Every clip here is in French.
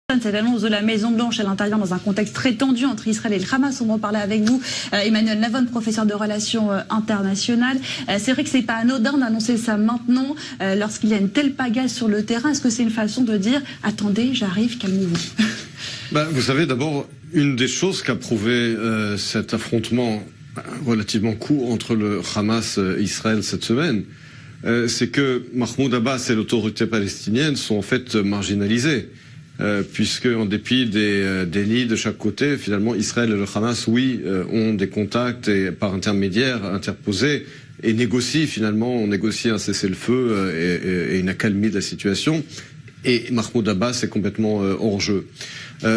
Cette annonce de la Maison-Blanche, elle intervient dans un contexte très tendu entre Israël et le Hamas. On va en parler avec vous, Emmanuel Navon, professeur de relations internationales. C'est vrai que c'est pas anodin d'annoncer ça maintenant, lorsqu'il y a une telle pagaille sur le terrain. Est-ce que c'est une façon de dire « Attendez, j'arrive, calmez-vous » Vous savez, d'abord, une des choses qu'a prouvé cet affrontement relativement court entre le Hamas et Israël cette semaine, c'est que Mahmoud Abbas et l'autorité palestinienne sont en fait marginalisés. Puisque en dépit des lits de chaque côté, finalement Israël et le Hamas, ont des contacts et par intermédiaires interposés et négocient finalement, on négocie un cessez-le-feu et une accalmie de la situation. Et Mahmoud Abbas est complètement hors jeu.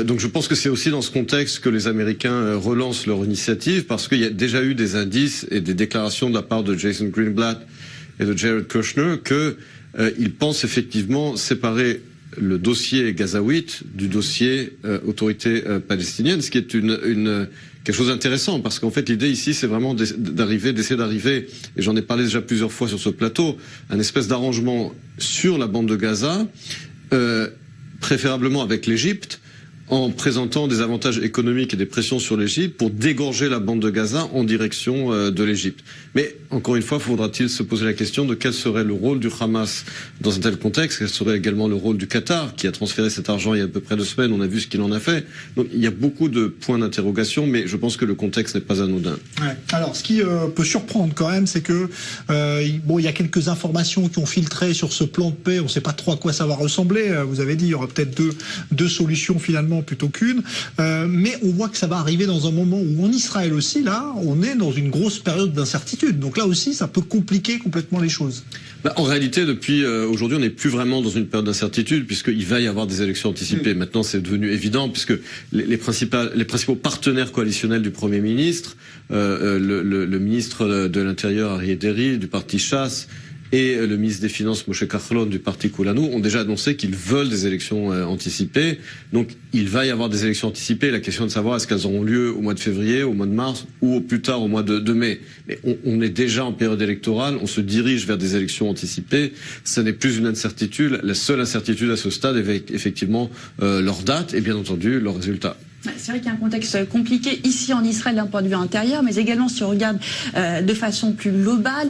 Donc je pense que c'est aussi dans ce contexte que les Américains relancent leur initiative, parce qu'il y a déjà eu des indices et des déclarations de la part de Jason Greenblatt et de Jared Kushner qu'ils pensent effectivement séparer le dossier gazaouite du dossier autorité palestinienne, ce qui est quelque chose d'intéressant, parce qu'en fait l'idée ici c'est vraiment d'essayer d'arriver, et j'en ai parlé déjà plusieurs fois sur ce plateau, un espèce d'arrangement sur la bande de Gaza, préférablement avec l'Égypte, en présentant des avantages économiques et des pressions sur l'Égypte pour dégorger la bande de Gaza en direction de l'Égypte. Mais encore une fois, faudra-t-il se poser la question de quel serait le rôle du Hamas dans un tel contexte, quel serait également le rôle du Qatar, qui a transféré cet argent il y a à peu près 2 semaines, on a vu ce qu'il en a fait. Donc il y a beaucoup de points d'interrogation, mais je pense que le contexte n'est pas anodin. Ouais. Alors ce qui peut surprendre quand même, c'est que il y a quelques informations qui ont filtré sur ce plan de paix, on ne sait pas trop à quoi ça va ressembler, vous avez dit, il y aura peut-être deux solutions finalement plutôt qu'une, mais on voit que ça va arriver dans un moment où en Israël aussi, là, on est dans une grosse période d'incertitude. Donc là aussi, ça peut compliquer complètement les choses. En réalité, depuis aujourd'hui, on n'est plus vraiment dans une période d'incertitude, puisqu'il va y avoir des élections anticipées. Maintenant, c'est devenu évident, puisque les principaux partenaires coalitionnels du Premier ministre, le ministre de l'Intérieur, Arieh Deri, du parti Chasse, et le ministre des Finances, Moshe Kahlon, du parti Kulanu, ont déjà annoncé qu'ils veulent des élections anticipées. Donc, il va y avoir des élections anticipées. La question est de savoir est-ce qu'elles auront lieu au mois de février, au mois de mars ou au plus tard au mois de mai. Mais on est déjà en période électorale, on se dirige vers des élections anticipées. Ce n'est plus une incertitude. La seule incertitude à ce stade est effectivement leur date et bien entendu leurs résultats. C'est vrai qu'il y a un contexte compliqué ici en Israël d'un point de vue intérieur, mais également si on regarde de façon plus globale,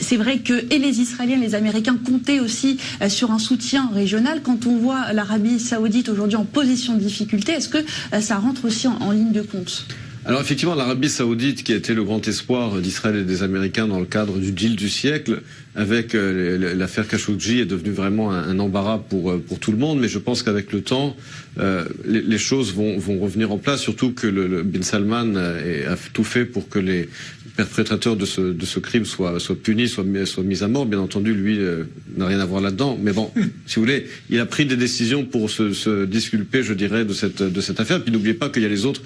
c'est vrai que et les Israéliens et les Américains comptaient aussi sur un soutien régional. Quand on voit l'Arabie Saoudite aujourd'hui en position de difficulté, est-ce que ça rentre aussi en ligne de compte ? Alors effectivement, l'Arabie Saoudite, qui a été le grand espoir d'Israël et des Américains dans le cadre du deal du siècle, avec l'affaire Khashoggi, est devenue vraiment un embarras pour tout le monde. Mais je pense qu'avec le temps, les choses vont revenir en place. Surtout que le Bin Salman a tout fait pour que les perpétrateurs de ce crime soient punis, soient mis à mort. Bien entendu, lui n'a rien à voir là-dedans. Mais bon, si vous voulez, il a pris des décisions pour se disculper, je dirais, de cette affaire. Puis n'oubliez pas qu'il y a les autres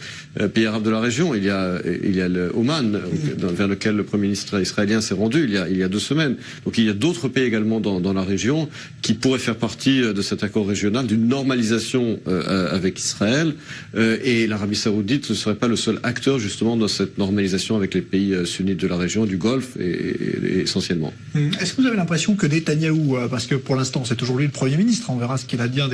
pays arabes de la région. Il y a le Oman, vers lequel le Premier ministre israélien s'est rendu il y a 2 semaines. Donc il y a d'autres pays également dans la région qui pourraient faire partie de cet accord régional, d'une normalisation avec Israël. Et l'Arabie Saoudite ne serait pas le seul acteur justement dans cette normalisation avec les pays sunnites de la région, du Golfe et essentiellement. Est-ce que vous avez l'impression que Netanyahou, parce que pour l'instant c'est toujours lui le Premier ministre, on verra ce qu'il advient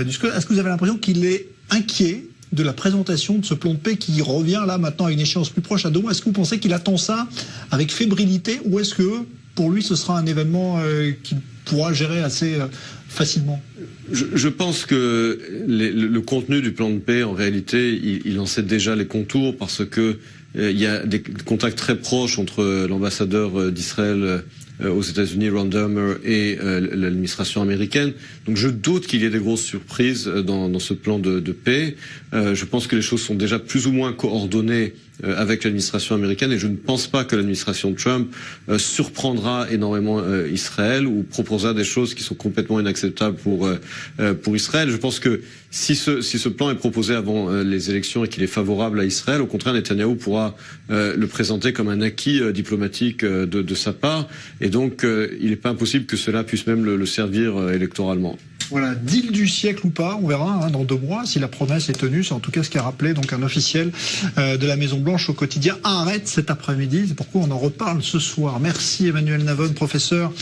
du score, est-ce que vous avez l'impression qu'il est inquiet de la présentation de ce plan de paix qui revient là maintenant à une échéance plus proche à 2 mois? Est-ce que vous pensez qu'il attend ça avec fébrilité, ou est-ce que pour lui ce sera un événement qu'il pourra gérer assez facilement? Je pense que le contenu du plan de paix, en réalité, il en sait déjà les contours, parce que il y a des contacts très proches entre l'ambassadeur d'Israël aux États-Unis, Ron Dermer, et l'administration américaine. Donc je doute qu'il y ait des grosses surprises dans ce plan de paix. Je pense que les choses sont déjà plus ou moins coordonnées avec l'administration américaine, et je ne pense pas que l'administration Trump surprendra énormément Israël ou proposera des choses qui sont complètement inacceptables pour Israël. Je pense que si ce plan est proposé avant les élections et qu'il est favorable à Israël, au contraire, Netanyahou pourra le présenter comme un acquis diplomatique de sa part, et donc il n'est pas impossible que cela puisse même le servir électoralement. Voilà, deal du siècle ou pas, on verra dans 2 mois si la promesse est tenue. C'est en tout cas ce qu'a rappelé donc un officiel de la Maison-Blanche au quotidien Haaretz cet après-midi. C'est pourquoi on en reparle ce soir. Merci Emmanuel Navon, professeur